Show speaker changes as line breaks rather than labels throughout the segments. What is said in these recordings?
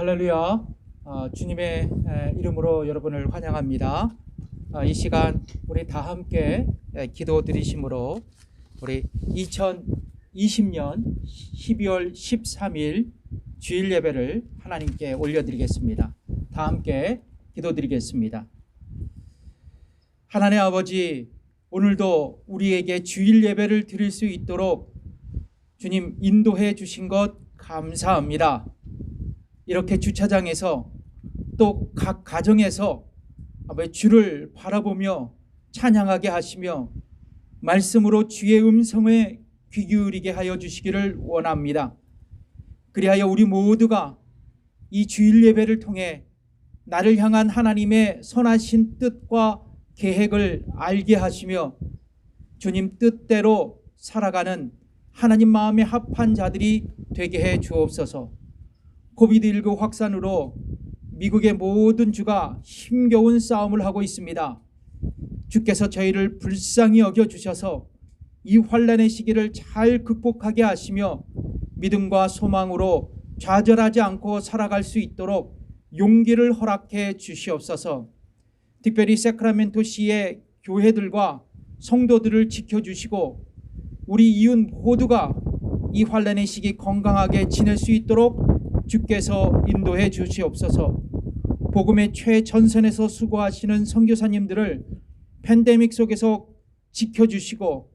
할렐루야. 주님의 이름으로 여러분을 환영합니다. 이 시간 우리 다 함께 기도 드리심으로 우리 2020년 12월 13일 주일 예배를 하나님께 올려드리겠습니다. 다 함께 기도 드리겠습니다. 하나님 아버지, 오늘도 우리에게 주일 예배를 드릴 수 있도록 주님 인도해 주신 것 감사합니다. 이렇게 주차장에서 또 각 가정에서 주를 바라보며 찬양하게 하시며 말씀으로 주의 음성에 귀 기울이게 하여 주시기를 원합니다. 그리하여 우리 모두가 이 주일 예배를 통해 나를 향한 하나님의 선하신 뜻과 계획을 알게 하시며 주님 뜻대로 살아가는 하나님 마음에 합한 자들이 되게 해 주옵소서. 코비드19 확산으로 미국의 모든 주가 힘겨운 싸움을 하고 있습니다. 주께서 저희를 불쌍히 여겨주셔서 이 환난의 시기를 잘 극복하게 하시며 믿음과 소망으로 좌절하지 않고 살아갈 수 있도록 용기를 허락해 주시옵소서. 특별히 세크라멘토시의 교회들과 성도들을 지켜주시고 우리 이웃 모두가 이 환난의 시기 건강하게 지낼 수 있도록 주께서 인도해 주시옵소서. 복음의 최전선에서 수고하시는 선교사님들을 팬데믹 속에서 지켜주시고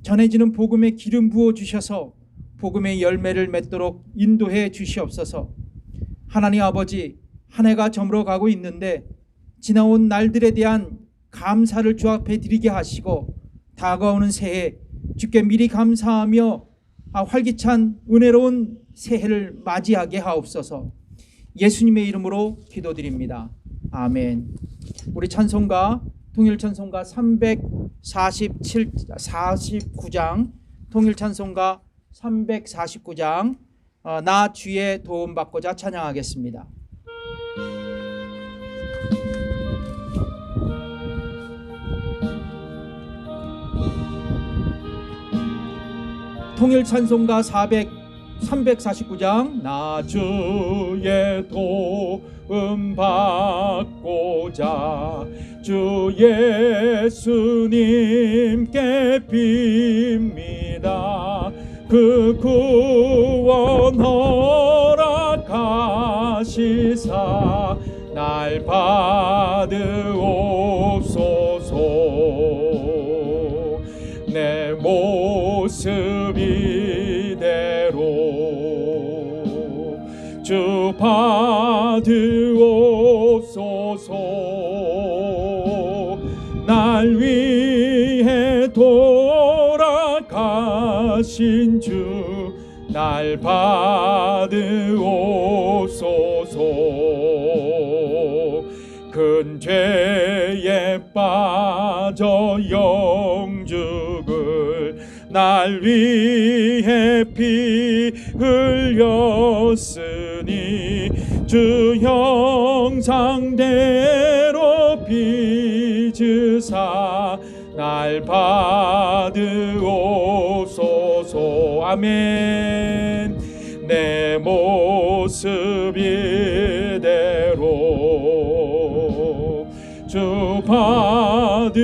전해지는 복음의 기름 부어주셔서 복음의 열매를 맺도록 인도해 주시옵소서. 하나님 아버지, 한 해가 저물어가고 있는데 지나온 날들에 대한 감사를 주 앞에 드리게 하시고 다가오는 새해 주께 미리 감사하며 활기찬 은혜로운 새해를 맞이하게 하옵소서. 예수님의 이름으로 기도드립니다. 아멘. 우리 찬송가 통일 찬송가 349장 통일 찬송가 349장 나 주의 도움 받고자 찬양하겠습니다. 통일 찬송가 349장 나 주의 도움 받고자 주 예수님께 빕니다. 그 구원 허락하시사 날 받으옵소서. 내 모습 이대로 주 받으옵소서. 날 위해 돌아가신 주 날 받으옵소서. 큰 죄에 빠져 영죽을 날 위해 피 흘렸으니 주 형상대로 빚으사 날 받으옵소서. 아멘. 내 모습 이대로 주 받으옵소서.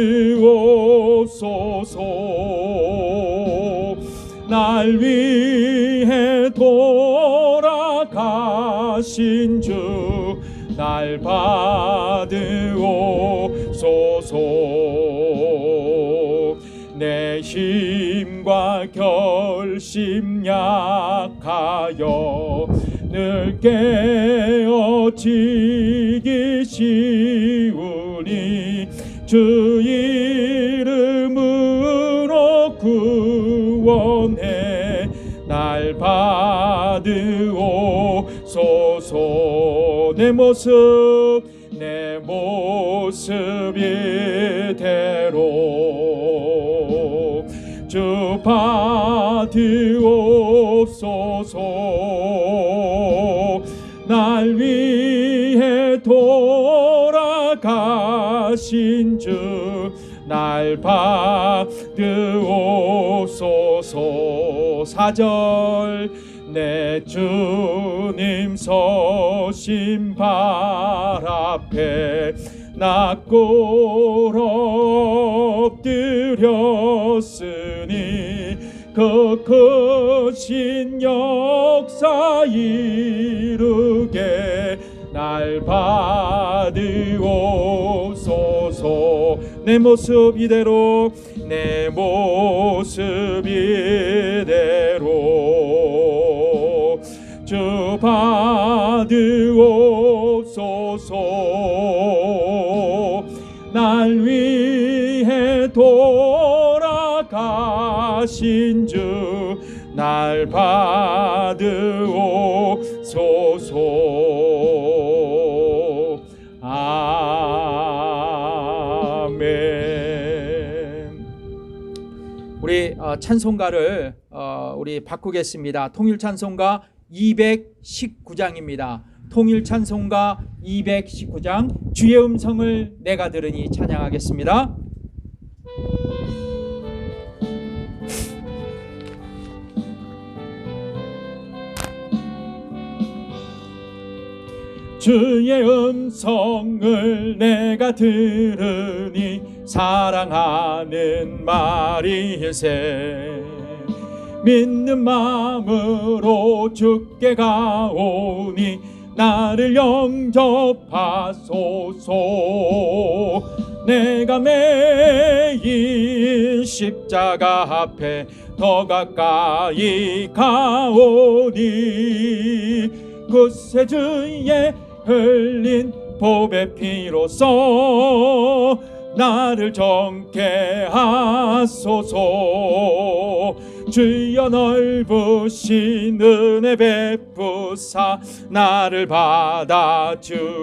날 위해 돌아가신 주 날 받으옵소서. 내 힘과 결심 약하여 늘 깨어지기 쉬우니 주 이름으로 구원해 날 받으옵소서. 내 모습 이대로 주 받으옵소서. 날 위해 돌아가신 주 날 받으옵소서. 4절 내 주님 서신 발 앞에 나 엎드렸으니 그 크신 역사 이루게 날 받으옵소서. 내 모습 이대로 내 모습 이대로 주 받으옵소서. 날 위해 돌아가신 주 날 받으옵소서. 아멘.
우리 찬송가를 우리 바꾸겠습니다. 통일 찬송가 219장입니다. 통일 찬송가 219장 주의 음성을 내가 들으니 찬양하겠습니다.
주의 음성을 내가 들으니 사랑하는 말일세. 믿는 마음으로 주께 가오니 나를 영접하소서. 내가 매일 십자가 앞에 더 가까이 가오니 그새 주의 흘린 보배 피로써 나를 정케 하소서. 주여 넓으신 은혜 베푸사 나를 받아주시고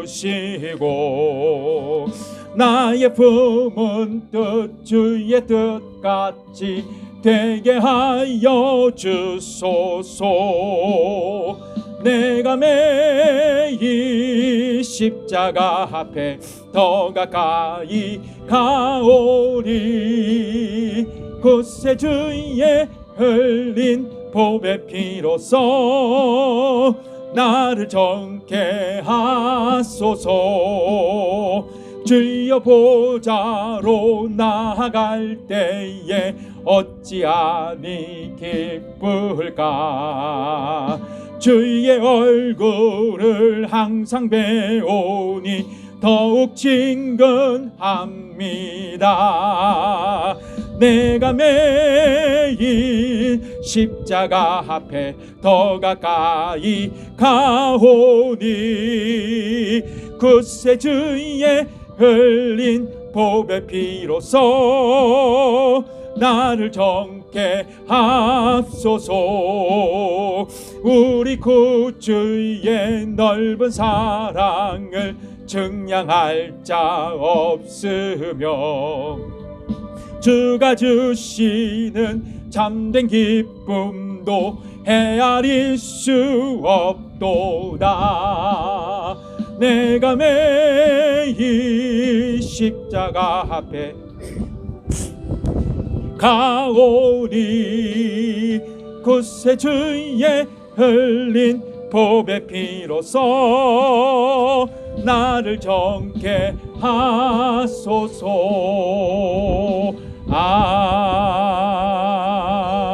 나의 품은 뜻 주의 뜻같이 되게 하여 주소서. 내가 매일 십자가 앞에 더 가까이 가오리 그새 주의 흘린 보배 피로써 나를 정케 하소서. 주여 보좌로 나아갈 때에 어찌하니 기쁠까. 주의 얼굴을 항상 배우니 더욱 친근합니다. 내가 매일 십자가 앞에 더 가까이 가오니 그새 주의 흘린 보배 피로써 나를 정케 하소서. 우리 구주의 넓은 사랑을 증량할 자 없으며 주가 주시는 참된 기쁨도 헤아릴 수 없도다. 내가 매일 십자가 앞에 가오니 그새 주의 흘린 보배 피로써 나를 정케 하소서.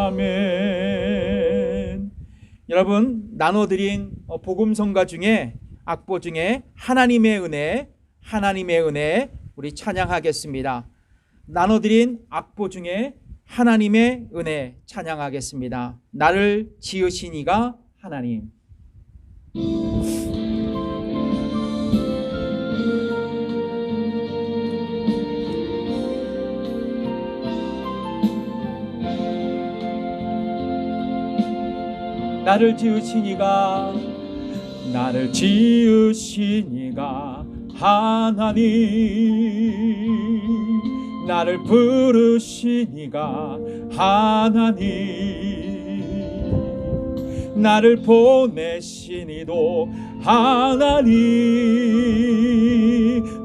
아멘.
여러분 나눠드린 복음성가 중에 악보 중에 하나님의 은혜 우리 찬양하겠습니다. 나눠드린 악보 중에 하나님의 은혜 찬양하겠습니다. 나를 지으신 이가 하나님. 나를 지으신 이가 하나님. 나를 부르신 이가 하나님. 나를 보내신 이도 하나님.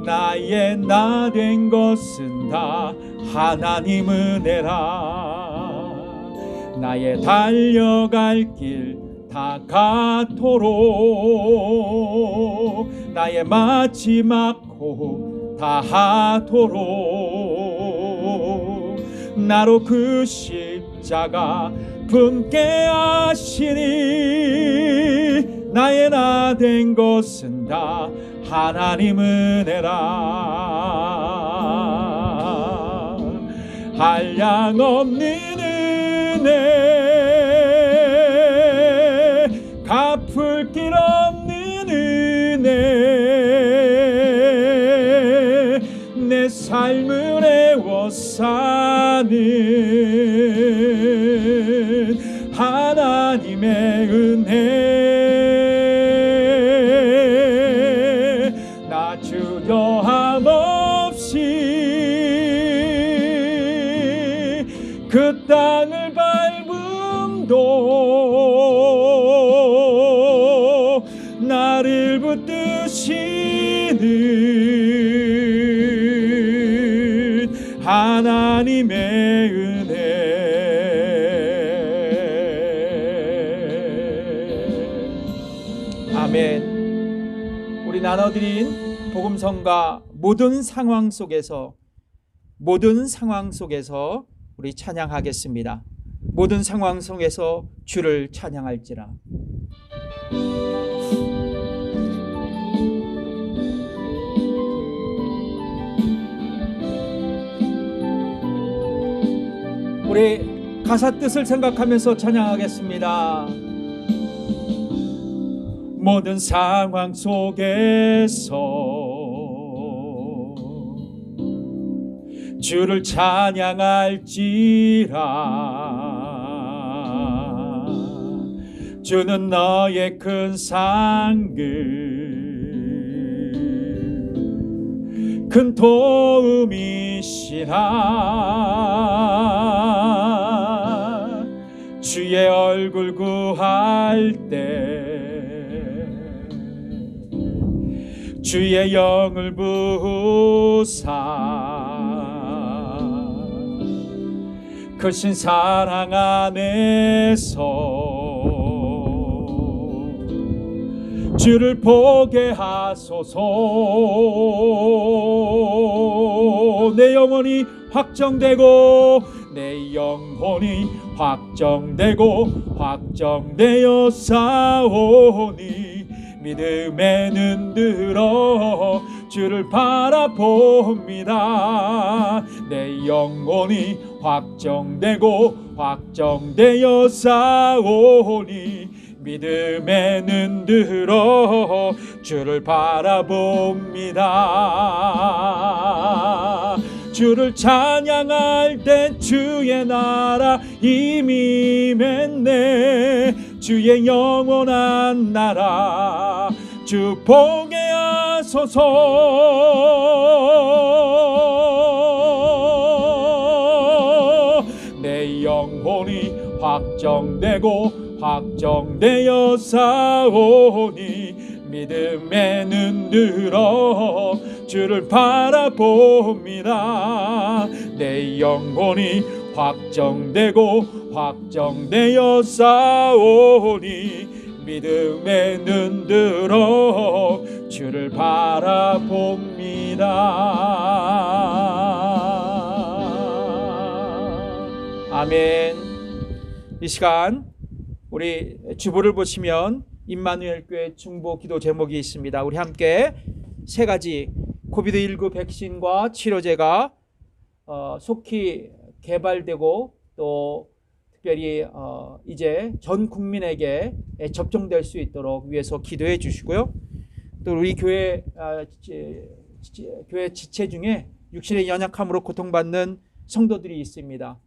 나의 나 된 것은 다 하나님 은혜라. 나의 달려갈 길
다가도록 나의 마지막 호흡 다하도록 나로 그 십자가 품게 하시니 나의 나 된 것은 다 하나님 은혜라. 한량없는 은혜 갚을 길 없는 은혜 내 삶을 애워싸는 하나님의 은혜 나 주저함 없이 그 땅을 밟음도 나를 붙드시는 하나님의 은혜.
아멘. 우리 나눠드린 복음성가 모든 상황 속에서 우리 찬양하겠습니다. 모든 상황 속에서 주를 찬양할지라. 우리 가사 뜻을 생각하면서 찬양하겠습니다.
모든 상황 속에서 주를 찬양할지라. 주는 너의 큰 상급 큰 도움이시라. 주의 얼굴 구할 때 주의 영을 부으사 크신 사랑 안에서 주를 보게 하소서. 내 영혼이 확정되고 내 영혼이 확정되어 싸우니 믿음에 눈 들어 주를 바라봅니다. 내 영혼이 확정되어 싸우니 믿음에 눈 들어 주를 바라봅니다. 주를 찬양할 때 주의 나라 이미 맺네. 주의 영원한 나라 주 보게 하소서. 내 영혼이 확정되어 싸우니 믿음에 눈 들어 주를 바라봅니다. 내 영혼이 확정되어 싸우니 믿음에 눈 들어 주를 바라봅니다.
아멘. 이 시간 우리 주보를 보시면 임마누엘 교회 중보 기도 제목이 있습니다. 우리 함께 세 가지 코비드19 백신과 치료제가 속히 개발되고 또 특별히 이제 전 국민에게 접종될 수 있도록 위해서 기도해 주시고요. 또 우리 교회 지체 중에 육신의 연약함으로 고통받는 성도들이 있습니다.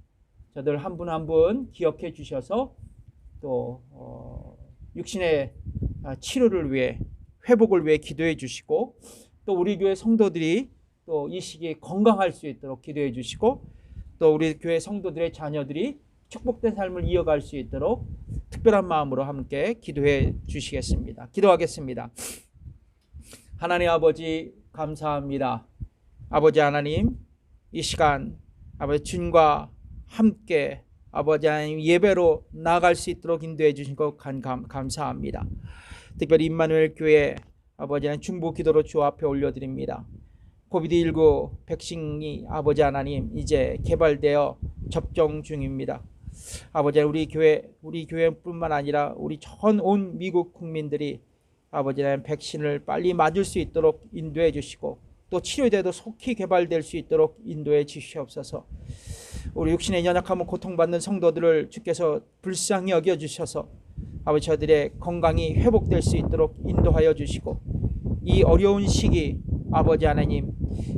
저들 한 분 한 분 기억해 주셔서 또 육신의 치료를 위해 회복을 위해 기도해 주시고 또 우리 교회 성도들이 또 이 시기에 건강할 수 있도록 기도해 주시고 또 우리 교회 성도들의 자녀들이 축복된 삶을 이어갈 수 있도록 특별한 마음으로 함께 기도해 주시겠습니다. 기도하겠습니다. 하나님 아버지 감사합니다. 아버지 하나님 이 시간 아버지 주님과 함께 아버지 하나님 예배로 나아갈 수 있도록 인도해 주신 것 감사합니다. 특별히 임마누엘 교회 아버지 하나님 중보 기도로 주 앞에 올려드립니다. 코비드19 백신이 아버지 하나님 이제 개발되어 접종 중입니다. 아버지 우리 교회뿐만 아니라 우리 전 온 미국 국민들이 아버지 하나님 백신을 빨리 맞을 수 있도록 인도해 주시고 또 치료제도 속히 개발될 수 있도록 인도해 주시옵소서. 우리 육신의 연약함을 고통받는 성도들을 주께서 불쌍히 여겨주셔서 아버지 저들의 건강이 회복될 수 있도록 인도하여 주시고 이 어려운 시기 아버지 하나님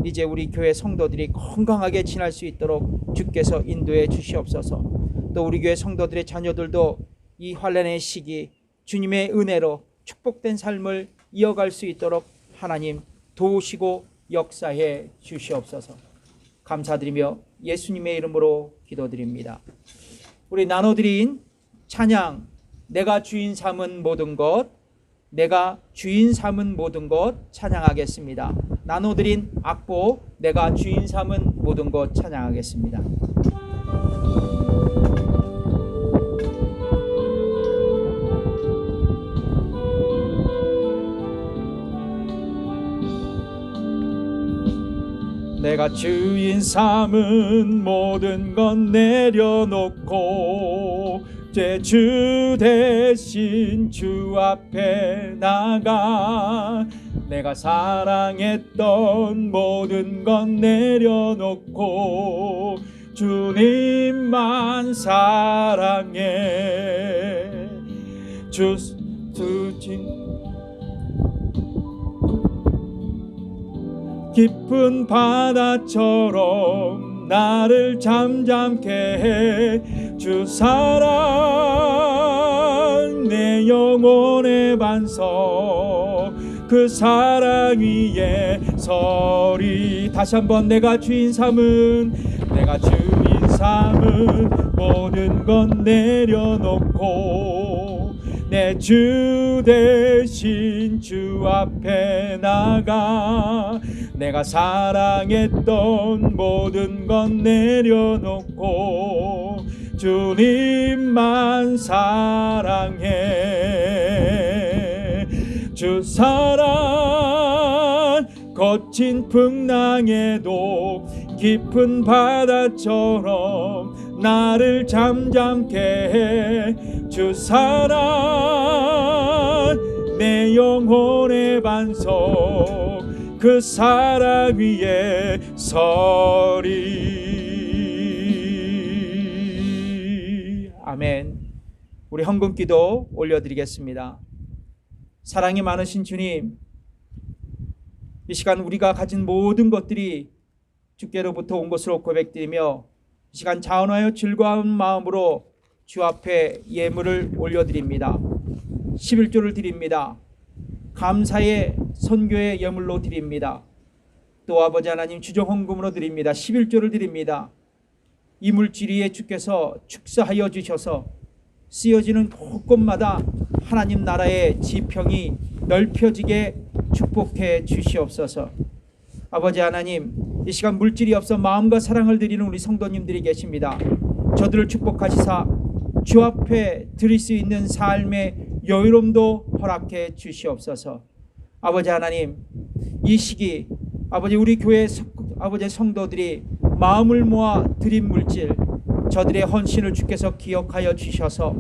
이제 우리 교회 성도들이 건강하게 지날 수 있도록 주께서 인도해 주시옵소서. 또 우리 교회 성도들의 자녀들도 이 환난의 시기 주님의 은혜로 축복된 삶을 이어갈 수 있도록 하나님 도우시고 역사해 주시옵소서. 감사드리며 예수님의 이름으로 기도드립니다. 우리 나눠드린 찬양 내가 주인 삼은 모든 것, 내가 주인 삼은 모든 것 찬양하겠습니다. 나눠드린 악보 내가 주인 삼은 모든 것 찬양하겠습니다. 내가 주인 삼은 모든 건 내려놓고 제 주 대신 주 앞에 나가 내가 사랑했던 모든 건 내려놓고 주님만 사랑해 깊은 바다처럼 나를 잠잠케 해 주 사랑 내 영혼의 반석 그 사랑 위에 서리. 다시 한번 내가 주인 삼은 모든 건 내려놓고 내 주 대신 주 앞에 나가 내가 사랑했던 모든 건 내려놓고 주님만 사랑해. 주 사랑 거친 풍랑에도 깊은 바다처럼 나를 잠잠케 해. 주 사랑 내 영혼의 반석 그 사랑 위에 서리. 아멘. 우리 헌금기도 올려드리겠습니다. 사랑이 많으신 주님, 이 시간 우리가 가진 모든 것들이 주께로부터 온 것으로 고백드리며 이 시간 자원하여 즐거운 마음으로 주 앞에 예물을 올려드립니다. 11조를 드립니다. 감사의 선교의 예물로 드립니다. 또 아버지 하나님 주정헌금으로 드립니다. 11조를 드립니다. 이물질 위에 주께서 축사하여 주셔서 쓰여지는 곳곳마다 하나님 나라의 지평이 넓혀지게 축복해 주시옵소서. 아버지 하나님, 이 시간 물질이 없어 마음과 사랑을 드리는 우리 성도님들이 계십니다. 저들을 축복하시사 주 앞에 드릴 수 있는 삶의 여유로움도 허락해 주시옵소서. 아버지 하나님, 이 시기 아버지 우리 교회 아버지 성도들이 마음을 모아 드린 물질 저들의 헌신을 주께서 기억하여 주셔서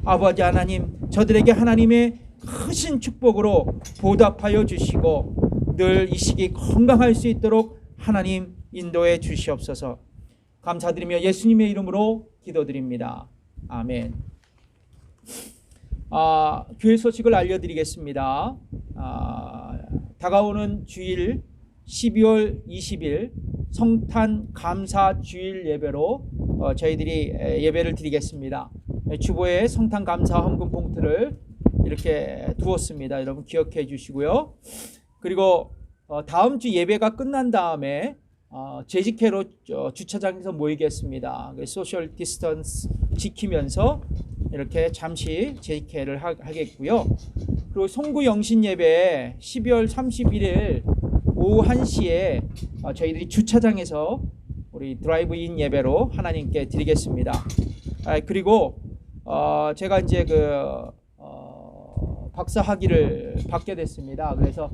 아버지 하나님 저들에게 하나님의 크신 축복으로 보답하여 주시고 늘 이 시기 건강할 수 있도록 하나님 인도해 주시옵소서. 감사드리며 예수님의 이름으로 기도드립니다. 아멘. 교회 소식을 알려드리겠습니다. 다가오는 주일 12월 20일 성탄 감사 주일 예배로 저희들이 예배를 드리겠습니다. 주보에 성탄 감사 헌금 봉투를 이렇게 두었습니다. 여러분 기억해 주시고요. 그리고 다음 주 예배가 끝난 다음에 재직회로 주차장에서 모이겠습니다. 소셜 디스턴스 지키면서 이렇게 잠시 재직회를 하겠고요. 그리고 송구 영신 예배 12월 31일 오후 1시에 저희들이 주차장에서 우리 드라이브인 예배로 하나님께 드리겠습니다. 그리고 제가 이제 박사 학위를 받게 됐습니다. 그래서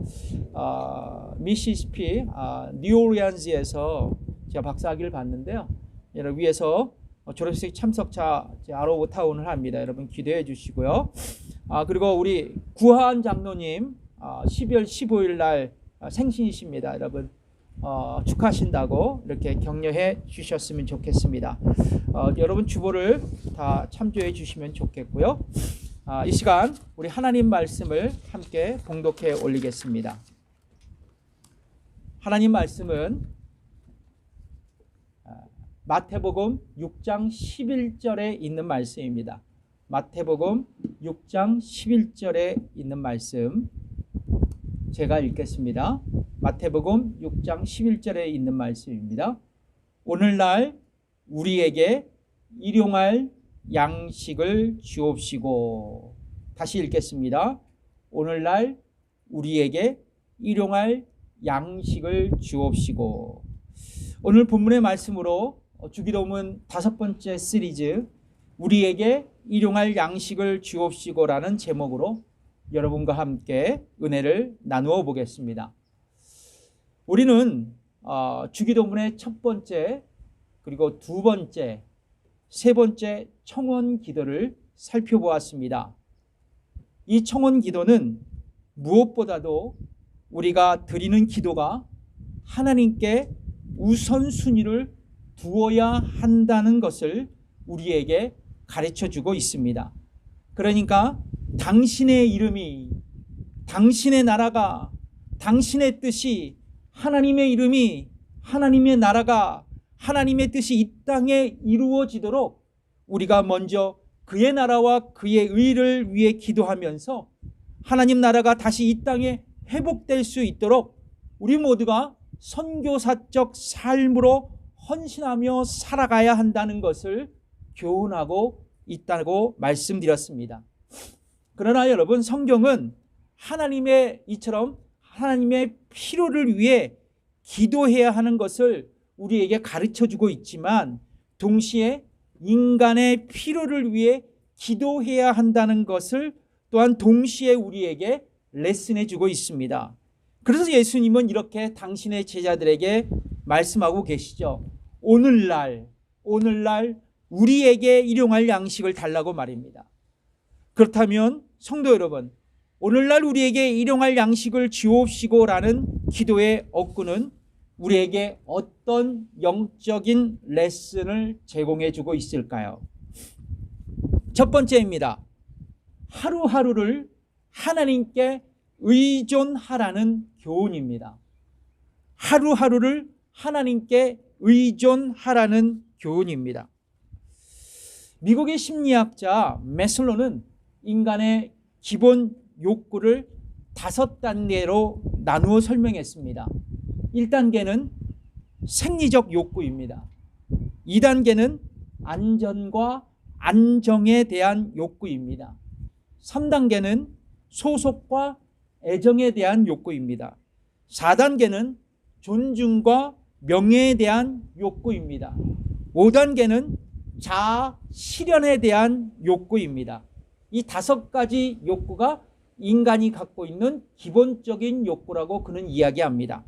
미시시피 뉴올리언즈에서 제가 박사 학위를 받는데요. 여러분 위에서 졸업식 참석자 아로우 타운을 합니다. 여러분 기대해 주시고요. 그리고 우리 구하한 장로님 12월 15일 날 생신이십니다. 여러분 축하하신다고 이렇게 격려해 주셨으면 좋겠습니다. 여러분 주보를 다 참조해 주시면 좋겠고요. 이 시간 우리 하나님 말씀을 함께 봉독해 올리겠습니다. 하나님 말씀은 마태복음 6장 11절에 있는 말씀입니다. 마태복음 6장 11절에 있는 말씀 제가 읽겠습니다. 마태복음 6장 11절에 있는 말씀입니다. 오늘날 우리에게 일용할 양식을 주옵시고. 다시 읽겠습니다. 오늘날 우리에게 일용할 양식을 주옵시고. 오늘 본문의 말씀으로 주기도문 5번째 시리즈 우리에게 일용할 양식을 주옵시고라는 제목으로 여러분과 함께 은혜를 나누어 보겠습니다. 우리는 주기도문의 첫 번째 그리고 두 번째 세 번째 청원 기도를 살펴보았습니다. 이 청원 기도는 무엇보다도 우리가 드리는 기도가 하나님께 우선순위를 두어야 한다는 것을 우리에게 가르쳐주고 있습니다. 그러니까 당신의 이름이, 당신의 나라가, 당신의 뜻이, 하나님의 이름이, 하나님의 나라가, 하나님의 뜻이 이 땅에 이루어지도록 우리가 먼저 그의 나라와 그의 의를 위해 기도하면서 하나님 나라가 다시 이 땅에 회복될 수 있도록 우리 모두가 선교사적 삶으로 헌신하며 살아가야 한다는 것을 교훈하고 있다고 말씀드렸습니다. 그러나 여러분, 성경은 하나님의 이처럼 하나님의 필요를 위해 기도해야 하는 것을 우리에게 가르쳐주고 있지만 동시에 인간의 필요를 위해 기도해야 한다는 것을 또한 동시에 우리에게 레슨해주고 있습니다. 그래서 예수님은 이렇게 당신의 제자들에게 말씀하고 계시죠. 오늘날 우리에게 일용할 양식을 달라고 말입니다. 그렇다면 성도 여러분, 오늘날 우리에게 일용할 양식을 주옵시고라는 기도의 억구는 우리에게 어떤 영적인 레슨을 제공해 주고 있을까요? 첫 번째입니다. 하루하루를 하나님께 의존하라는 교훈입니다. 하루하루를 하나님께 의존하라는 교훈입니다. 미국의 심리학자 매슬로는 인간의 기본 욕구를 5단계로 나누어 설명했습니다. 1단계는 생리적 욕구입니다. 2단계는 안전과 안정에 대한 욕구입니다. 3단계는 소속과 애정에 대한 욕구입니다. 4단계는 존중과 명예에 대한 욕구입니다. 5단계는 자아 실현에 대한 욕구입니다. 이 5가지 욕구가 인간이 갖고 있는 기본적인 욕구라고 그는 이야기합니다.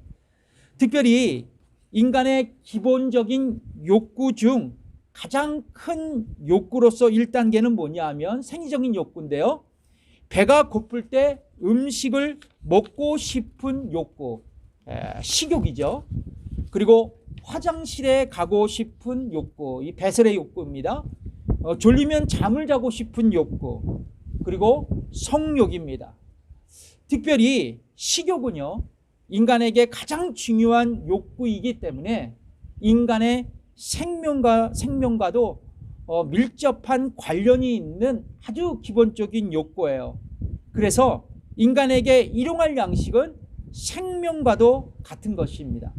특별히 인간의 기본적인 욕구 중 가장 큰 욕구로서 1단계는 뭐냐 하면 생리적인 욕구인데요. 배가 고플 때 음식을 먹고 싶은 욕구, 식욕이죠. 그리고 화장실에 가고 싶은 욕구, 이 배설의 욕구입니다. 졸리면 잠을 자고 싶은 욕구, 그리고 성욕입니다. 특별히 식욕은요, 인간에게 가장 중요한 욕구이기 때문에 인간의 생명과도 밀접한 관련이 있는 아주 기본적인 욕구예요. 그래서 인간에게 일용할 양식은 생명과도 같은 것입니다.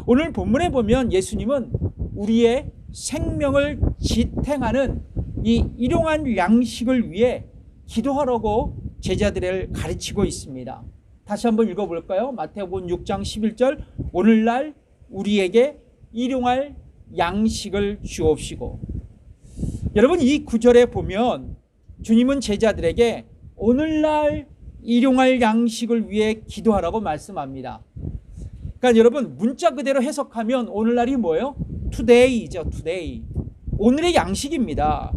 오늘 본문에 보면 예수님은 우리의 생명을 지탱하는 이 일용할 양식을 위해 기도하라고 제자들을 가르치고 있습니다. 다시 한번 읽어볼까요? 마태복음 6장 11절 오늘날 우리에게 일용할 양식을 주옵시고. 여러분, 이 구절에 보면 주님은 제자들에게 오늘날 일용할 양식을 위해 기도하라고 말씀합니다. 그러니까 여러분, 문자 그대로 해석하면 오늘날이 뭐예요? today이죠. today. 오늘의 양식입니다.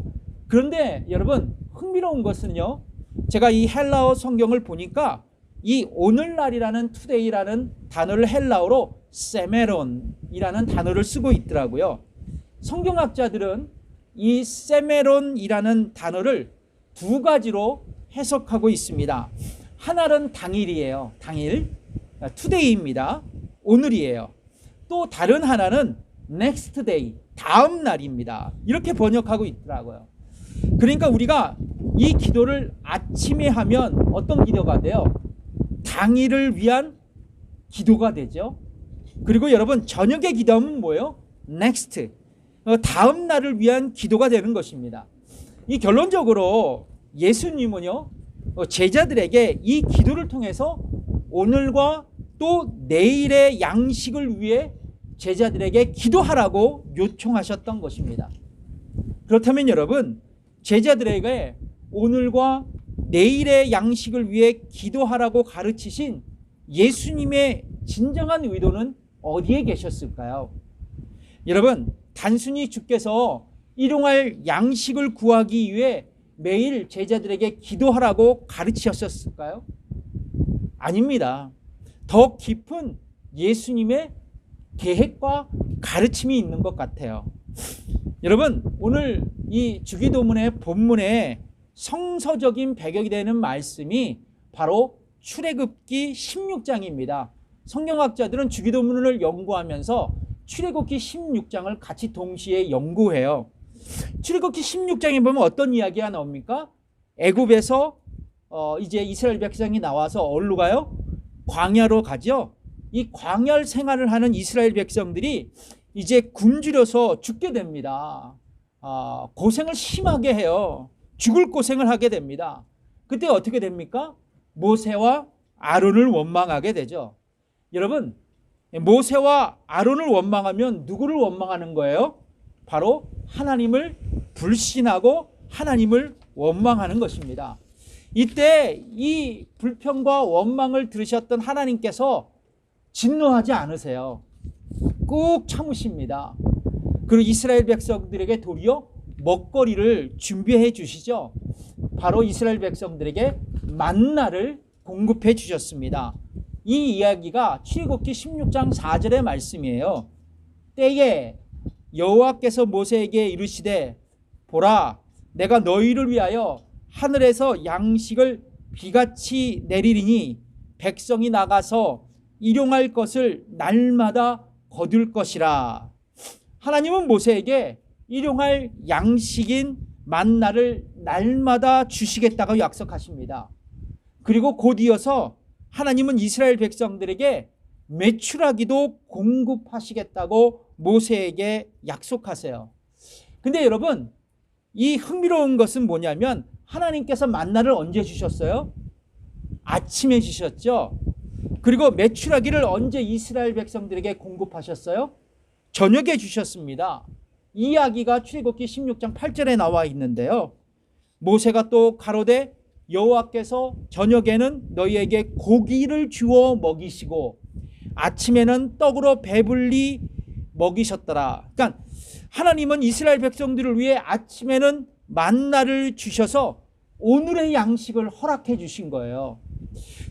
그런데 여러분, 흥미로운 것은요, 제가 이 헬라어 성경을 보니까 이 오늘날이라는 today라는 단어를 헬라어로 세메론이라는 단어를 쓰고 있더라고요. 성경학자들은 이 세메론이라는 단어를 두 가지로 해석하고 있습니다. 하나는 당일이에요. 당일, today입니다. 오늘이에요. 또 다른 하나는 next day, 다음 날입니다. 이렇게 번역하고 있더라고요. 그러니까 우리가 이 기도를 아침에 하면 어떤 기도가 돼요? 당일을 위한 기도가 되죠. 그리고 여러분, 저녁에 기도하면 뭐예요? next, 다음 날을 위한 기도가 되는 것입니다. 이 결론적으로 예수님은요, 제자들에게 이 기도를 통해서 오늘과 또 내일의 양식을 위해 제자들에게 기도하라고 요청하셨던 것입니다. 그렇다면 여러분, 제자들에게 오늘과 내일의 양식을 위해 기도하라고 가르치신 예수님의 진정한 의도는 어디에 계셨을까요? 여러분, 단순히 주께서 일용할 양식을 구하기 위해 매일 제자들에게 기도하라고 가르치셨을까요? 아닙니다. 더 깊은 예수님의 계획과 가르침이 있는 것 같아요. 여러분, 오늘 이 주기도문의 본문에 성서적인 배경이 되는 말씀이 바로 출애굽기 16장입니다. 성경학자들은 주기도문을 연구하면서 출애굽기 16장을 같이 동시에 연구해요. 출애굽기 16장에 보면 어떤 이야기가 나옵니까? 애굽에서 이제 이스라엘 백성이 나와서 어디로 가요? 광야로 가죠. 이 광야 생활을 하는 이스라엘 백성들이 이제 굶주려서 죽게 됩니다. 고생을 심하게 해요. 죽을 고생을 하게 됩니다. 그때 어떻게 됩니까? 모세와 아론을 원망하게 되죠. 여러분, 모세와 아론을 원망하면 누구를 원망하는 거예요? 바로 하나님을 불신하고 하나님을 원망하는 것입니다. 이때 이 불평과 원망을 들으셨던 하나님께서 진노하지 않으세요. 꾹 참으십니다. 그리고 이스라엘 백성들에게 도리어 먹거리를 준비해 주시죠. 바로 이스라엘 백성들에게 만나를 공급해 주셨습니다. 이 이야기가 출애굽기 16장 4절의 말씀이에요. 때에 여호와께서 모세에게 이르시되 보라, 내가 너희를 위하여 하늘에서 양식을 비같이 내리리니 백성이 나가서 일용할 것을 날마다 거둘 것이라. 하나님은 모세에게 일용할 양식인 만나를 날마다 주시겠다고 약속하십니다. 그리고 곧 이어서 하나님은 이스라엘 백성들에게 메추라기도 공급하시겠다고 모세에게 약속하세요. 근데 여러분, 이 흥미로운 것은 뭐냐면 하나님께서 만나를 언제 주셨어요? 아침에 주셨죠. 그리고 메추라기를 언제 이스라엘 백성들에게 공급하셨어요? 저녁에 주셨습니다. 이 이야기가 출애굽기 16장 8절에 나와 있는데요. 모세가 또 가로되 여호와께서 저녁에는 너희에게 고기를 주어 먹이시고 아침에는 떡으로 배불리 먹이셨더라. 그러니까 하나님은 이스라엘 백성들을 위해 아침에는 만나를 주셔서 오늘의 양식을 허락해 주신 거예요.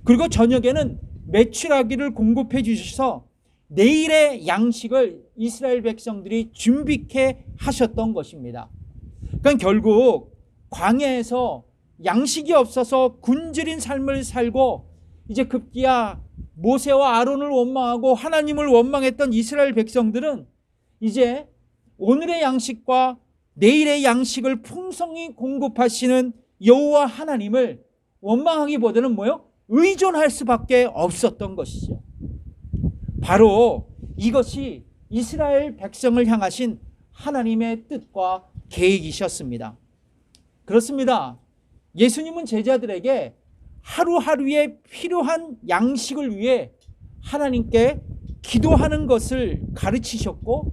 그리고 저녁에는 메추라기를 공급해 주셔서 내일의 양식을 이스라엘 백성들이 준비케 하셨던 것입니다. 그러니까 결국 광야에서 양식이 없어서 굶주린 삶을 살고 이제 급기야 모세와 아론을 원망하고 하나님을 원망했던 이스라엘 백성들은 이제 오늘의 양식과 내일의 양식을 풍성히 공급하시는 여호와 하나님을 원망하기보다는 뭐요? 의존할 수밖에 없었던 것이죠. 바로 이것이 이스라엘 백성을 향하신 하나님의 뜻과 계획이셨습니다. 그렇습니다. 예수님은 제자들에게 하루하루에 필요한 양식을 위해 하나님께 기도하는 것을 가르치셨고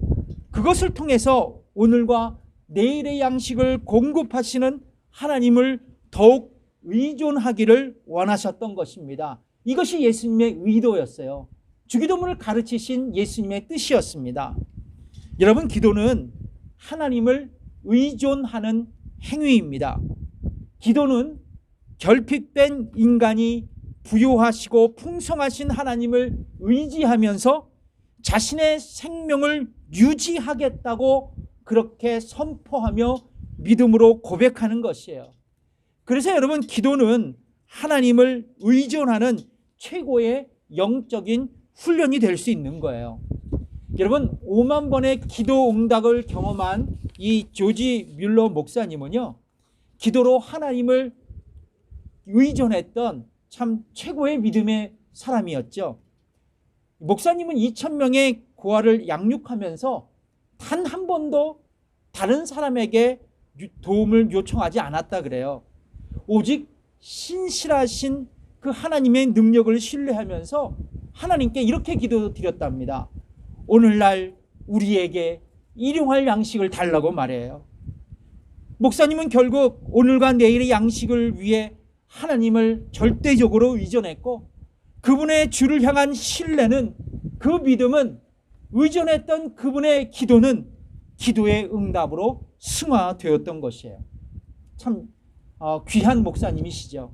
그것을 통해서 오늘과 내일의 양식을 공급하시는 하나님을 더욱 의존하기를 원하셨던 것입니다. 이것이 예수님의 의도였어요. 주기도문을 가르치신 예수님의 뜻이었습니다. 여러분, 기도는 하나님을 의존하는 행위입니다. 기도는 결핍된 인간이 부요하시고 풍성하신 하나님을 의지하면서 자신의 생명을 유지하겠다고 그렇게 선포하며 믿음으로 고백하는 것이에요. 그래서 여러분, 기도는 하나님을 의존하는 최고의 영적인 훈련이 될 수 있는 거예요. 여러분, 5만 번의 기도 응답을 경험한 이 조지 뮬러 목사님은요, 기도로 하나님을 의존했던 참 최고의 믿음의 사람이었죠. 목사님은 2,000명의 고아를 양육하면서 단 한 번도 다른 사람에게 도움을 요청하지 않았다 그래요. 오직 신실하신 그 하나님의 능력을 신뢰하면서 하나님께 이렇게 기도드렸답니다. 오늘날 우리에게 일용할 양식을 달라고 말해요. 목사님은 결국 오늘과 내일의 양식을 위해 하나님을 절대적으로 의존했고, 그분의 주를 향한 신뢰는, 그 믿음은, 의존했던 그분의 기도는 기도의 응답으로 승화되었던 것이에요. 참 귀한 목사님이시죠.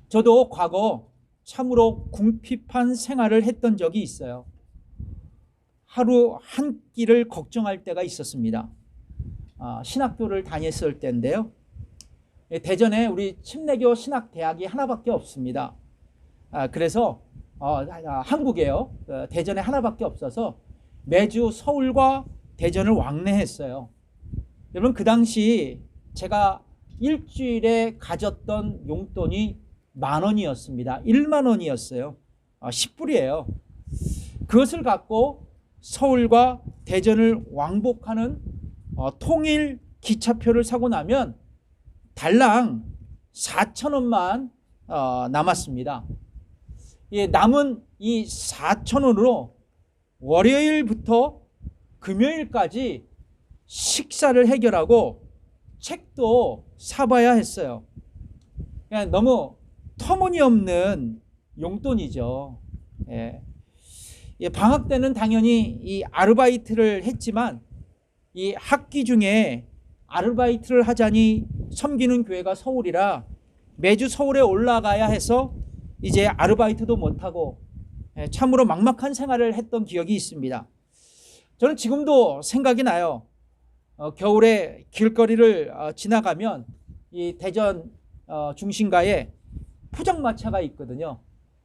저도 과거 참으로 궁핍한 생활을 했던 적이 있어요. 하루 한 끼를 걱정할 때가 있었습니다. 신학교를 다녔을 때인데요. 대전에 우리 침례교 신학대학이 하나밖에 없습니다. 그래서 한국에요. 대전에 하나밖에 없어서 매주 서울과 대전을 왕래했어요. 여러분, 그 당시 제가 일주일에 가졌던 용돈이 10,000원이었습니다. 10,000원이었어요. 10불이에요. 그것을 갖고 서울과 대전을 왕복하는 통일 기차표를 사고 나면 달랑 4,000원만 남았습니다. 남은 이 4,000원으로 월요일부터 금요일까지 식사를 해결하고 책도 사봐야 했어요. 그냥 너무 터무니없는 용돈이죠. 방학 때는 당연히 이 아르바이트를 했지만, 이 학기 중에 아르바이트를 하자니 섬기는 교회가 서울이라 매주 서울에 올라가야 해서 이제 아르바이트도 못하고 참으로 막막한 생활을 했던 기억이 있습니다. 저는 지금도 생각이 나요. 겨울에 길거리를 지나가면 이 대전 중심가에 포장마차가 있거든요.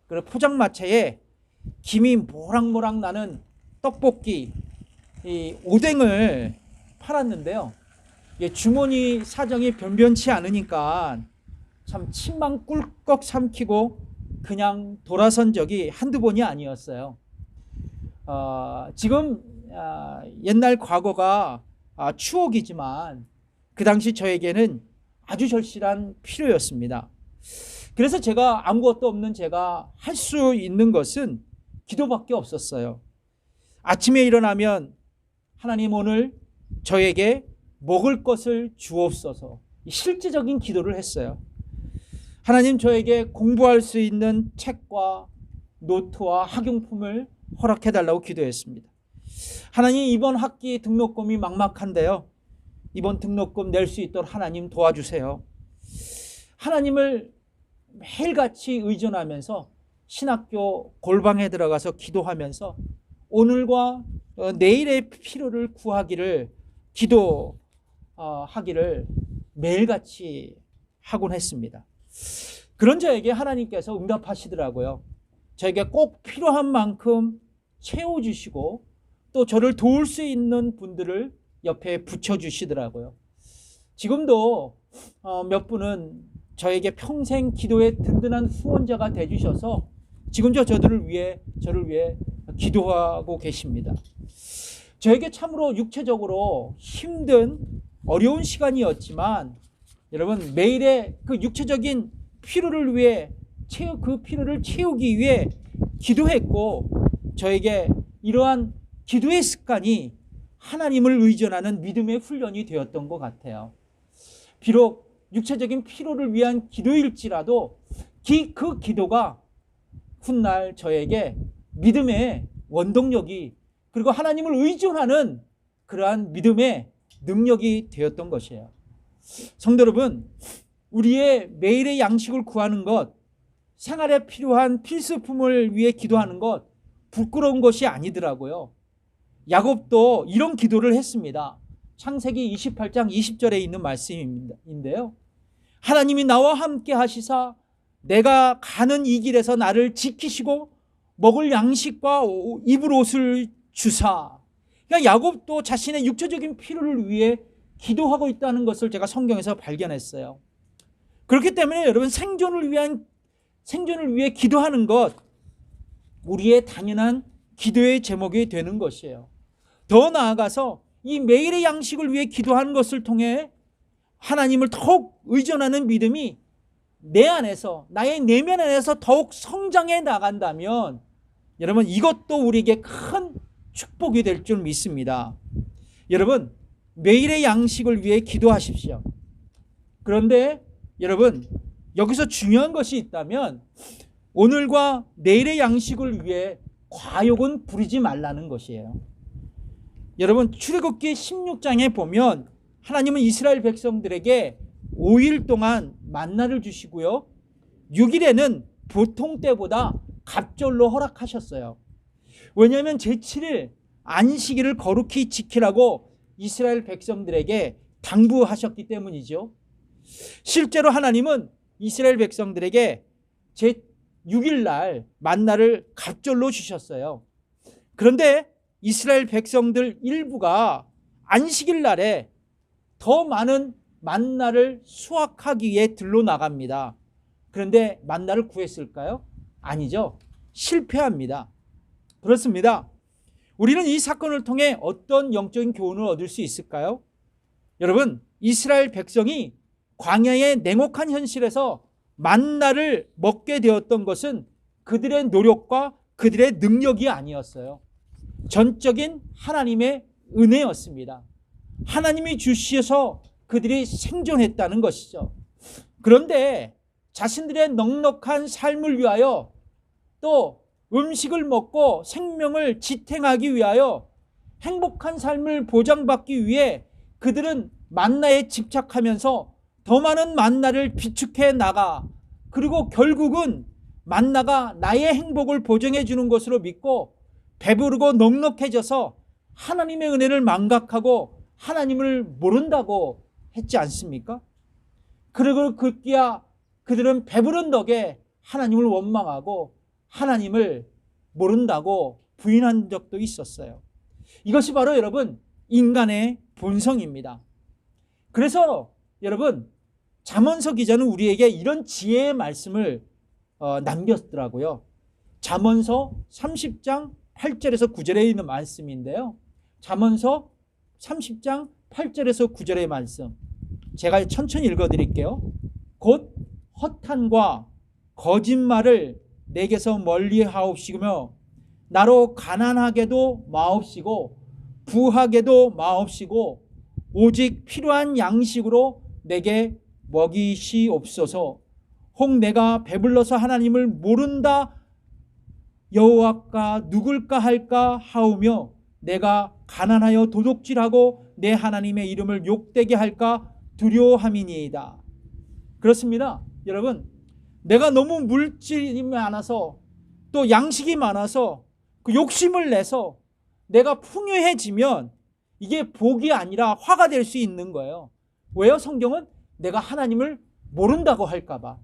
그 포장마차에 김이 모락모락 나는 떡볶이, 이 오뎅을 팔았는데요. 주머니 사정이 변변치 않으니까 참 침만 꿀꺽 삼키고 그냥 돌아선 적이 한두 번이 아니었어요. 지금 옛날 과거가 추억이지만 그 당시 저에게는 아주 절실한 필요였습니다. 그래서 제가 아무것도 없는 제가 할 수 있는 것은 기도밖에 없었어요. 아침에 일어나면 하나님, 오늘 저에게 먹을 것을 주옵소서, 실제적인 기도를 했어요. 하나님, 저에게 공부할 수 있는 책과 노트와 학용품을 허락해달라고 기도했습니다. 하나님, 이번 학기 등록금이 막막한데요, 이번 등록금 낼 수 있도록 하나님 도와주세요. 하나님을 매일같이 의존하면서 신학교 골방에 들어가서 기도하면서 오늘과 내일의 필요를 구하기를, 기도하기를 매일같이 하곤 했습니다. 그런 저에게 하나님께서 응답하시더라고요. 저에게 꼭 필요한 만큼 채워주시고 또 저를 도울 수 있는 분들을 옆에 붙여주시더라고요. 지금도 몇 분은 저에게 평생 기도의 든든한 후원자가 되주셔서 지금도 저를 위해 기도하고 계십니다. 저에게 참으로 육체적으로 힘든 어려운 시간이었지만, 여러분, 매일의 그 육체적인 필요를 위해 그 필요를 채우기 위해 기도했고, 저에게 이러한 기도의 습관이 하나님을 의존하는 믿음의 훈련이 되었던 것 같아요. 비록 육체적인 필요를 위한 기도일지라도 그 기도가 훗날 저에게 믿음의 원동력이, 그리고 하나님을 의존하는 그러한 믿음의 능력이 되었던 것이에요. 성도 여러분, 우리의 매일의 양식을 구하는 것, 생활에 필요한 필수품을 위해 기도하는 것 부끄러운 것이 아니더라고요. 야곱도 이런 기도를 했습니다. 창세기 28장 20절에 있는 말씀인데요. 하나님이 나와 함께 하시사 내가 가는 이 길에서 나를 지키시고 먹을 양식과 입을 옷을 주사. 그러니까 야곱도 자신의 육체적인 필요를 위해 기도하고 있다는 것을 제가 성경에서 발견했어요. 그렇기 때문에 여러분, 생존을 위해 기도하는 것, 우리의 당연한 기도의 제목이 되는 것이에요. 더 나아가서 이 매일의 양식을 위해 기도하는 것을 통해 하나님을 더욱 의존하는 믿음이 내 안에서, 나의 내면 안에서 더욱 성장해 나간다면 여러분, 이것도 우리에게 큰 축복이 될 줄 믿습니다. 여러분, 매일의 양식을 위해 기도하십시오. 그런데 여러분, 여기서 중요한 것이 있다면 오늘과 내일의 양식을 위해 과욕은 부리지 말라는 것이에요. 여러분, 출애굽기 16장에 보면 하나님은 이스라엘 백성들에게 5일 동안 만나를 주시고요, 6일에는 보통 때보다 갑절로 허락하셨어요. 왜냐하면 제7일 안식일을 거룩히 지키라고 이스라엘 백성들에게 당부하셨기 때문이죠. 실제로 하나님은 이스라엘 백성들에게 제6일 날 만나를 갑절로 주셨어요. 그런데 이스라엘 백성들 일부가 안식일 날에 더 많은 만나를 수확하기 위해 들로 나갑니다. 그런데 만나를 구했을까요? 아니죠. 실패합니다. 그렇습니다. 우리는 이 사건을 통해 어떤 영적인 교훈을 얻을 수 있을까요? 여러분, 이스라엘 백성이 광야의 냉혹한 현실에서 만나를 먹게 되었던 것은 그들의 노력과 그들의 능력이 아니었어요. 전적인 하나님의 은혜였습니다. 하나님이 주셔서 그들이 생존했다는 것이죠. 그런데 자신들의 넉넉한 삶을 위하여, 또 음식을 먹고 생명을 지탱하기 위하여, 행복한 삶을 보장받기 위해 그들은 만나에 집착하면서 더 많은 만나를 비축해 나가, 그리고 결국은 만나가 나의 행복을 보장해 주는 것으로 믿고 배부르고 넉넉해져서 하나님의 은혜를 망각하고 하나님을 모른다고 했지 않습니까? 그리고 급기야 그들은 배부른 덕에 하나님을 원망하고 하나님을 모른다고 부인한 적도 있었어요. 이것이 바로 여러분, 인간의 본성입니다. 그래서 여러분, 잠언서 기자는 우리에게 이런 지혜의 말씀을 남겼더라고요. 잠언서 30장 8절에서 9절에 있는 말씀인데요. 잠언서 30장 8절에서 9절의 말씀, 제가 천천히 읽어드릴게요. 곧 허탄과 거짓말을 내게서 멀리 하옵시며 나로 가난하게도 마옵시고 부하게도 마옵시고 오직 필요한 양식으로 내게 먹이시옵소서. 혹 내가 배불러서 하나님을 모른다 여호와가 누굴까 할까 하오며 내가 가난하여 도둑질하고 내 하나님의 이름을 욕되게 할까 두려워함이니이다. 그렇습니다. 여러분, 내가 너무 물질이 많아서 또 양식이 많아서 그 욕심을 내서 내가 풍요해지면 이게 복이 아니라 화가 될 수 있는 거예요. 왜요? 성경은 내가 하나님을 모른다고 할까봐,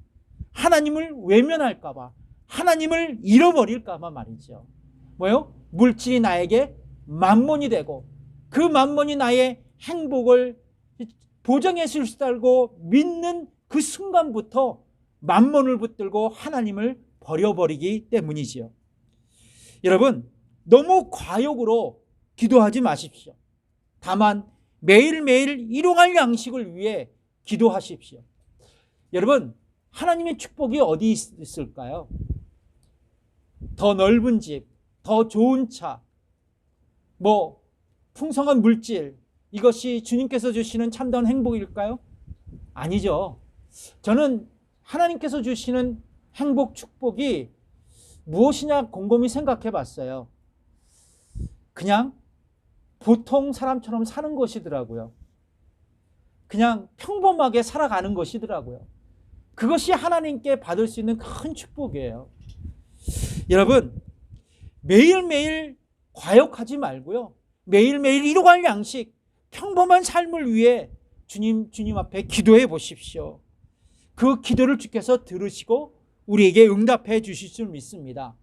하나님을 외면할까봐, 하나님을 잃어버릴까봐 말이죠. 뭐요? 물질이 나에게 만몬이 되고 그 만몬이 나의 행복을 보장해 줄 수 있다고 믿는 그 순간부터 만몬을 붙들고 하나님을 버려버리기 때문이지요. 여러분, 너무 과욕으로 기도하지 마십시오. 다만 매일매일 일용할 양식을 위해 기도하십시오. 여러분, 하나님의 축복이 어디 있을까요? 더 넓은 집, 더 좋은 차, 풍성한 물질, 이것이 주님께서 주시는 참다운 행복일까요? 아니죠. 저는 하나님께서 주시는 행복, 축복이 무엇이냐 곰곰이 생각해 봤어요. 그냥 보통 사람처럼 사는 것이더라고요. 그냥 평범하게 살아가는 것이더라고요. 그것이 하나님께 받을 수 있는 큰 축복이에요. 여러분, 매일매일 과욕하지 말고요. 매일매일 일용할 양식, 평범한 삶을 위해 주님 앞에 기도해 보십시오. 그 기도를 주께서 들으시고 우리에게 응답해 주실 줄 믿습니다.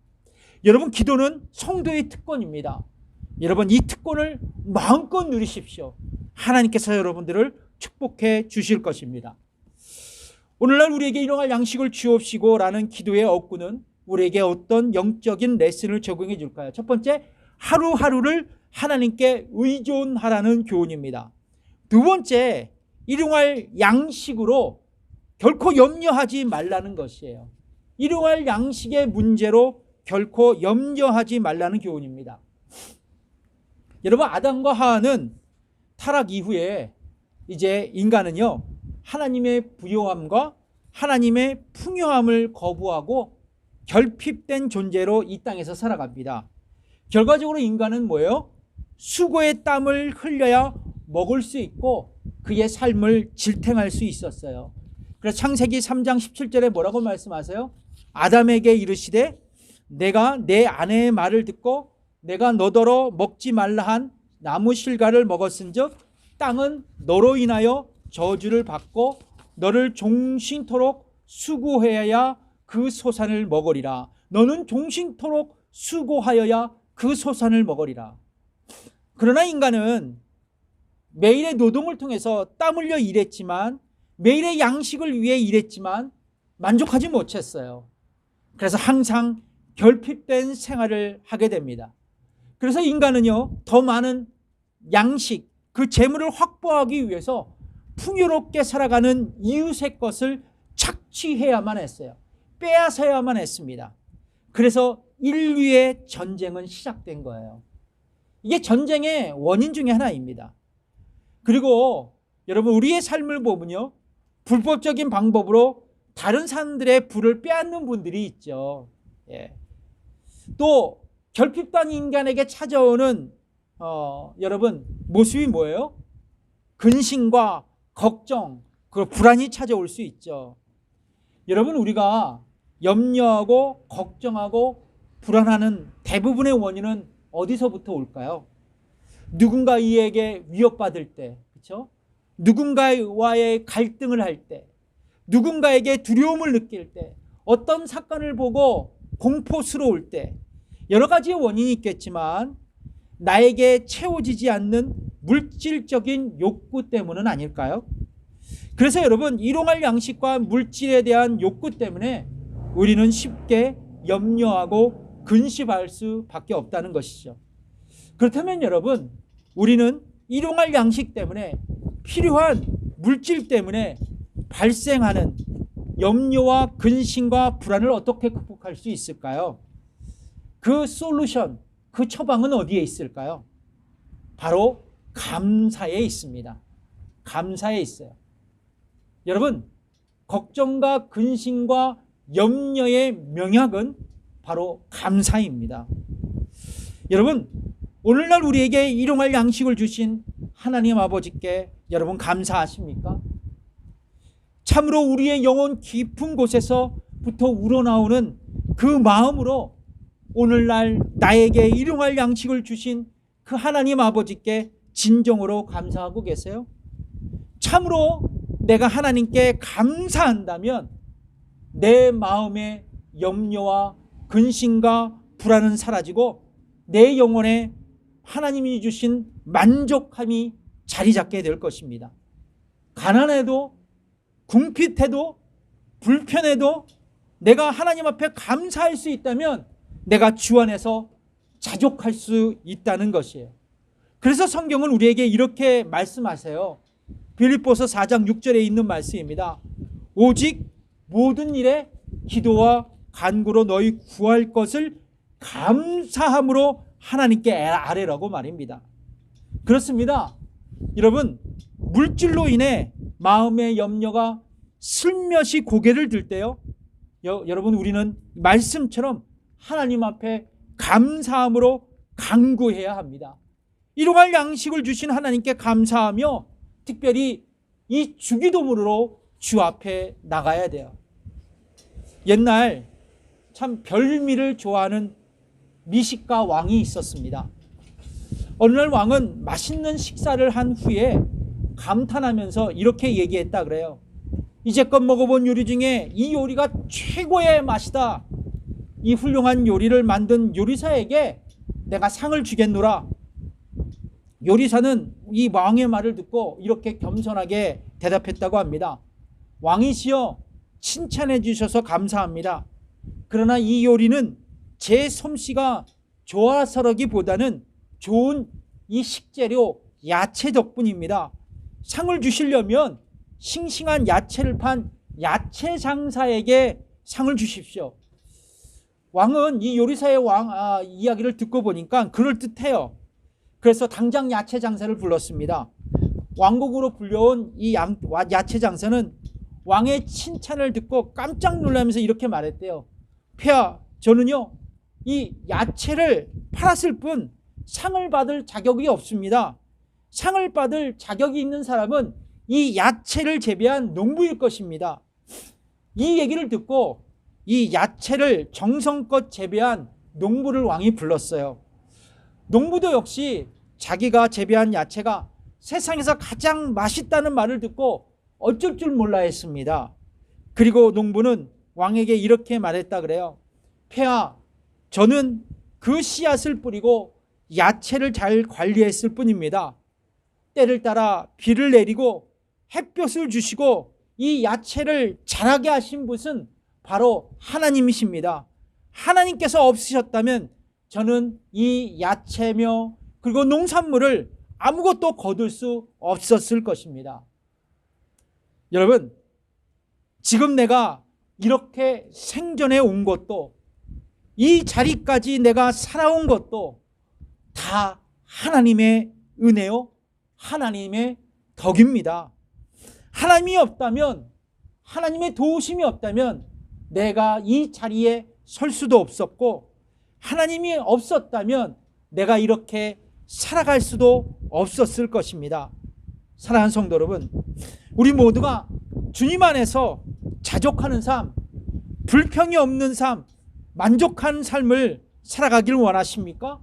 여러분, 기도는 성도의 특권입니다. 여러분, 이 특권을 마음껏 누리십시오. 하나님께서 여러분들을 축복해 주실 것입니다. 오늘날 우리에게 일용할 양식을 주옵시고 라는 기도의 어구는 우리에게 어떤 영적인 레슨을 적용해 줄까요? 첫 번째, 하루하루를 하나님께 의존하라는 교훈입니다. 두 번째, 일용할 양식으로 결코 염려하지 말라는 것이에요. 일용할 양식의 문제로 결코 염려하지 말라는 교훈입니다. 여러분, 아담과 하와는 타락 이후에 이제 인간은요, 하나님의 부요함과 하나님의 풍요함을 거부하고 결핍된 존재로 이 땅에서 살아갑니다. 결과적으로 인간은 뭐예요? 수고의 땀을 흘려야 먹을 수 있고 그의 삶을 질탱할 수 있었어요. 그래서 창세기 3장 17절에 뭐라고 말씀하세요? 아담에게 이르시되 내가 내 아내의 말을 듣고 내가 너더러 먹지 말라 한 나무 실과를 먹었은즉 땅은 너로 인하여 저주를 받고 너를 종신토록 수고해야 그 소산을 먹으리라. 너는 종신토록 수고하여야 그 소산을 먹으리라. 그러나 인간은 매일의 노동을 통해서 땀 흘려 일했지만, 매일의 양식을 위해 일했지만 만족하지 못했어요. 그래서 항상 결핍된 생활을 하게 됩니다. 그래서 인간은요, 더 많은 양식, 그 재물을 확보하기 위해서 풍요롭게 살아가는 이웃의 것을 착취해야만 했어요. 빼앗아야만 했습니다. 그래서 인류의 전쟁은 시작된 거예요. 이게 전쟁의 원인 중에 하나입니다. 그리고 여러분, 우리의 삶을 보면요, 불법적인 방법으로 다른 사람들의 부를 빼앗는 분들이 있죠. 예. 또 결핍된 인간에게 찾아오는 여러분 모습이 뭐예요? 근심과 걱정, 그리고 불안이 찾아올 수 있죠. 여러분, 우리가 염려하고 걱정하고 불안하는 대부분의 원인은 어디서부터 올까요? 누군가에게 위협받을 때, 그렇죠? 누군가와의 갈등을 할 때, 누군가에게 두려움을 느낄 때, 어떤 사건을 보고 공포스러울 때, 여러 가지의 원인이 있겠지만 나에게 채워지지 않는 물질적인 욕구 때문은 아닐까요? 그래서 여러분, 일용할 양식과 물질에 대한 욕구 때문에 우리는 쉽게 염려하고 근심할 수밖에 없다는 것이죠. 그렇다면 여러분, 우리는 일용할 양식 때문에, 필요한 물질 때문에 발생하는 염려와 근심과 불안을 어떻게 극복할 수 있을까요? 그 솔루션, 그 처방은 어디에 있을까요? 바로 감사에 있습니다. 감사에 있어요. 여러분, 걱정과 근심과 염려의 명약은 바로 감사입니다. 여러분, 오늘날 우리에게 일용할 양식을 주신 하나님 아버지께 여러분 감사하십니까? 참으로 우리의 영혼 깊은 곳에서부터 우러나오는 그 마음으로 오늘날 나에게 일용할 양식을 주신 그 하나님 아버지께 진정으로 감사하고 계세요? 참으로 내가 하나님께 감사한다면 내 마음의 염려와 근심과 불안은 사라지고 내 영혼에 하나님이 주신 만족함이 자리 잡게 될 것입니다. 가난해도, 궁핍해도, 불편해도 내가 하나님 앞에 감사할 수 있다면 내가 주 안에서 자족할 수 있다는 것이에요. 그래서 성경은 우리에게 이렇게 말씀하세요. 빌립보서 4장 6절에 있는 말씀입니다. 오직 모든 일에 기도와 간구로 너희 구할 것을 감사함으로 하나님께 아뢰라고 말입니다. 그렇습니다. 여러분, 물질로 인해 마음의 염려가 슬며시 고개를 들 때요, 여러분, 우리는 말씀처럼 하나님 앞에 감사함으로 간구해야 합니다. 일용할 양식을 주신 하나님께 감사하며 특별히 이 주기도문으로 주 앞에 나가야 돼요. 옛날 참 별미를 좋아하는 미식가 왕이 있었습니다. 어느 날 왕은 맛있는 식사를 한 후에 감탄하면서 이렇게 얘기했다 그래요. 이제껏 먹어본 요리 중에 이 요리가 최고의 맛이다. 이 훌륭한 요리를 만든 요리사에게 내가 상을 주겠노라. 요리사는 이 왕의 말을 듣고 이렇게 겸손하게 대답했다고 합니다. 왕이시여, 칭찬해 주셔서 감사합니다. 그러나 이 요리는 제 솜씨가 좋아서라기보다는 좋은 이 식재료 야채 덕분입니다. 상을 주시려면 싱싱한 야채를 판 야채 장사에게 상을 주십시오. 왕은 이 요리사의 이야기를 듣고 보니까 그럴듯해요. 그래서 당장 야채 장사를 불렀습니다. 왕국으로 불려온 이 야채 장사는 왕의 칭찬을 듣고 깜짝 놀라면서 이렇게 말했대요. 폐하, 저는요 이 야채를 팔았을 뿐 상을 받을 자격이 없습니다. 상을 받을 자격이 있는 사람은 이 야채를 재배한 농부일 것입니다. 이 얘기를 듣고 이 야채를 정성껏 재배한 농부를 왕이 불렀어요. 농부도 역시 자기가 재배한 야채가 세상에서 가장 맛있다는 말을 듣고 어쩔 줄 몰라 했습니다. 그리고 농부는 왕에게 이렇게 말했다 그래요. 폐하, 저는 그 씨앗을 뿌리고 야채를 잘 관리했을 뿐입니다. 때를 따라 비를 내리고 햇볕을 주시고 이 야채를 자라게 하신 분은 바로 하나님이십니다. 하나님께서 없으셨다면 저는 이 야채며 그리고 농산물을 아무것도 거둘 수 없었을 것입니다. 여러분, 지금 내가 이렇게 생전에 온 것도 이 자리까지 내가 살아온 것도 다 하나님의 은혜요, 하나님의 덕입니다. 하나님이 없다면, 하나님의 도우심이 없다면 내가 이 자리에 설 수도 없었고, 하나님이 없었다면 내가 이렇게 살아갈 수도 없었을 것입니다. 사랑하는 성도 여러분, 우리 모두가 주님 안에서 자족하는 삶, 불평이 없는 삶, 만족한 삶을 살아가길 원하십니까?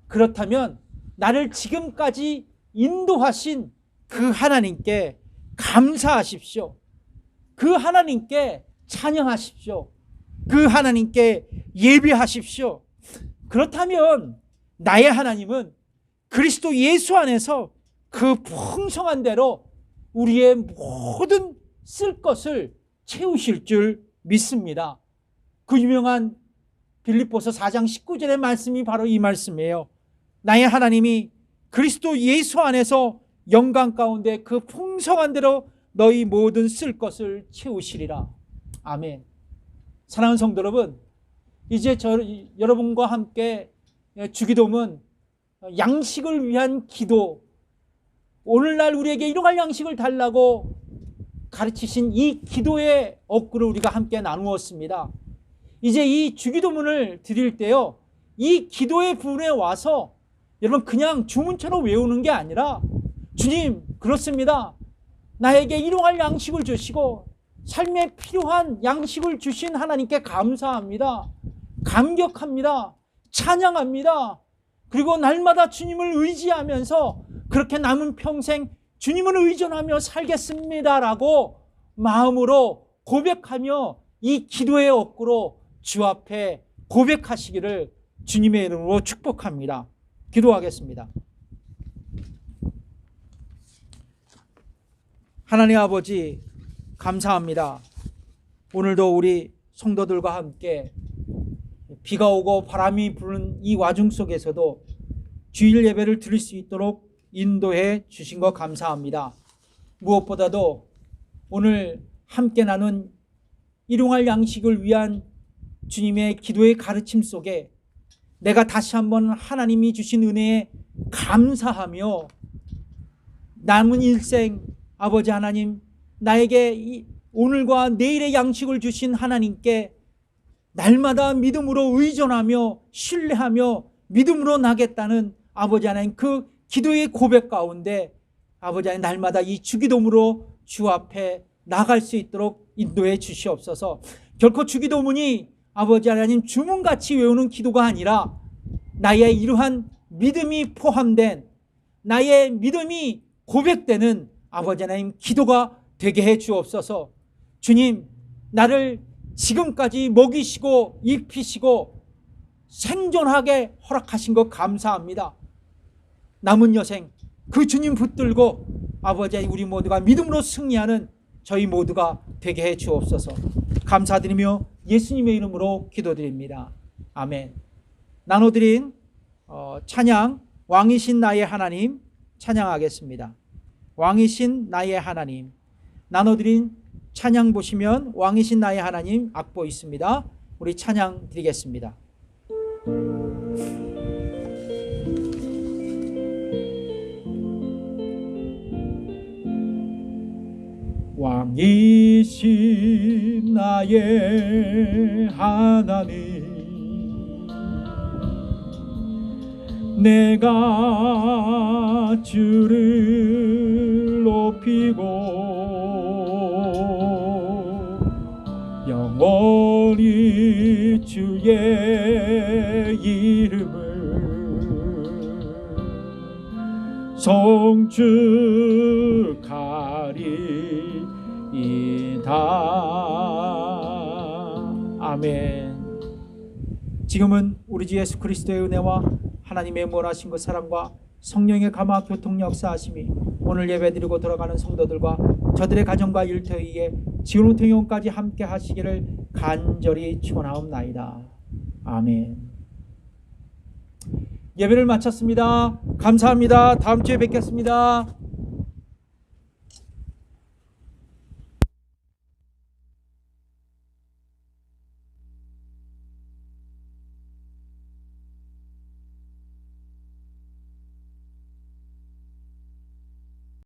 그렇다면 나를 지금까지 인도하신 그 하나님께 감사하십시오. 그 하나님께 찬양하십시오. 그 하나님께 예배하십시오. 그렇다면 나의 하나님은 그리스도 예수 안에서 그 풍성한 대로 우리의 모든 쓸 것을 채우실 줄 믿습니다. 그 유명한 빌립보서 4장 19절의 말씀이 바로 이 말씀이에요. 나의 하나님이 그리스도 예수 안에서 영광 가운데 그 풍성한 대로 너희 모든 쓸 것을 채우시리라. 아멘. 사랑하는 성도 여러분, 이제 여러분과 함께 주기도문, 양식을 위한 기도, 오늘날 우리에게 일용할 양식을 달라고 가르치신 이 기도의 억구를 우리가 함께 나누었습니다. 이제 이 주기도문을 드릴 때요, 이 기도의 부분에 와서 여러분 그냥 주문처럼 외우는 게 아니라, 주님, 그렇습니다. 나에게 일용할 양식을 주시고 삶에 필요한 양식을 주신 하나님께 감사합니다. 감격합니다. 찬양합니다. 그리고 날마다 주님을 의지하면서 그렇게 남은 평생 주님을 의존하며 살겠습니다라고 마음으로 고백하며 이 기도의 억구로 주 앞에 고백하시기를 주님의 이름으로 축복합니다. 기도하겠습니다. 하나님 아버지, 감사합니다. 오늘도 우리 성도들과 함께 비가 오고 바람이 부는 이 와중 속에서도 주일 예배를 드릴 수 있도록 인도해 주신 것 감사합니다. 무엇보다도 오늘 함께 나눈 일용할 양식을 위한 주님의 기도의 가르침 속에 내가 다시 한번 하나님이 주신 은혜에 감사하며 남은 일생 아버지 하나님, 나에게 오늘과 내일의 양식을 주신 하나님께 날마다 믿음으로 의존하며 신뢰하며 믿음으로 나겠다는 아버지 하나님 그 기도의 고백 가운데 아버지 하나님 날마다 이 주기도문으로 주 앞에 나갈 수 있도록 인도해 주시옵소서. 결코 주기도문이 아버지 하나님 주문같이 외우는 기도가 아니라 나의 이러한 믿음이 포함된 나의 믿음이 고백되는 아버지 하나님 기도가 되게 해 주옵소서. 주님, 나를 지금까지 먹이시고 입히시고 생존하게 허락하신 것 감사합니다. 남은 여생 그 주님 붙들고 아버지 우리 모두가 믿음으로 승리하는 저희 모두가 되게 해 주옵소서. 감사드리며 예수님의 이름으로 기도드립니다. 아멘. 나눠드린 찬양 왕이신 나의 하나님 찬양하겠습니다. 왕이신 나의 하나님. 나눠드린 찬양 보시면 왕이신 나의 하나님 악보 있습니다. 우리 찬양 드리겠습니다.
왕이신 나의 하나님, 내가 주를 높이고 영원히 주의 이름을 송축하리이다. 아멘. 지금은 우리 주 예수 그리스도의 은혜와 하나님의 무한하신 그 사랑과 성령의 감화 교통 역사하심이 오늘 예배드리고 돌아가는 성도들과 저들의 가정과 일터에 지금부터 영원까지 함께 하시기를 간절히 축원하옵나이다. 아멘. 예배를 마쳤습니다. 감사합니다. 다음 주에 뵙겠습니다.